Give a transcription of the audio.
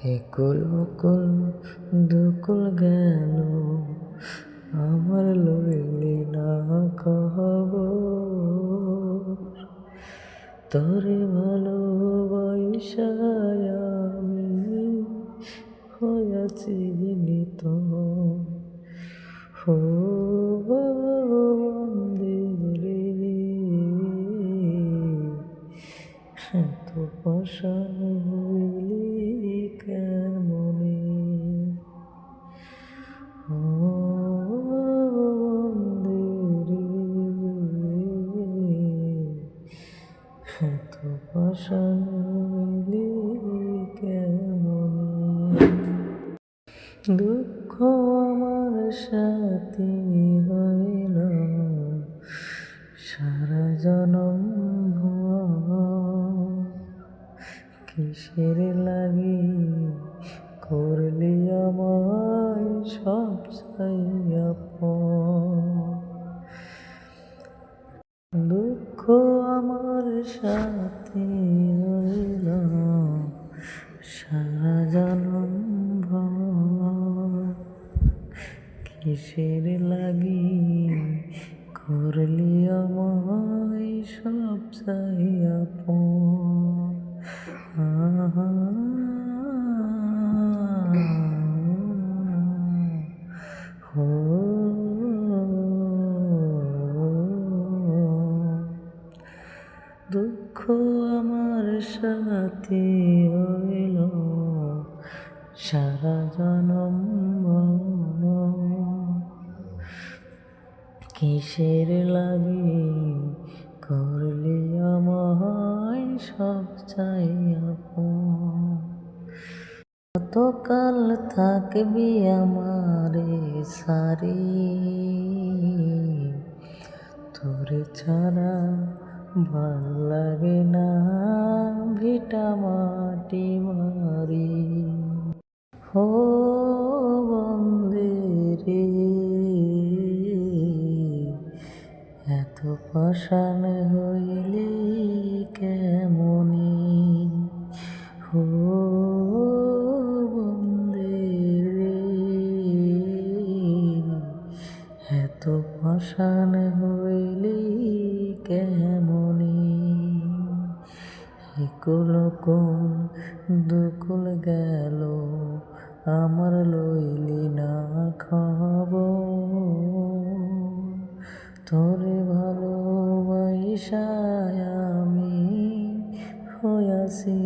একুল উকুল দুকুল গেল আমার লইলি না খবর। তোরে ভালোবাসায় আমি হইয়াছি নিত হো বন্দিরে এত পাষাণ হইলি কেমনে ও বন্দিরে এত পাষাণ হইলি কেমনে। দুঃখ আমার সাথী হইল সারা জনম ভর। কিসের লাগি করলি আমায় সব আপন। দুঃখ আমার সাথী হইল সারা জনম ভর। কিসের লাগি করলি আমায় সব আপন। হো দুঃখ আমার সাথী হইল সারা জনম ভর। কিসের লাগি করলি আমায় সব আপন। কতকাল থাকবি আমারে সারি তোরে ছাড়া ভাল লাগে না ভিটা মাটি মারি হো বন্দিরে এত পাষাণ হইলি কেমনে হো বন্দিরে এত পাষাণ হইলি কেমনে। একুল কোন দুকুল গেল আমার লইলি না খবর। তোরে ভালোবাসায় আমি হইয়াছি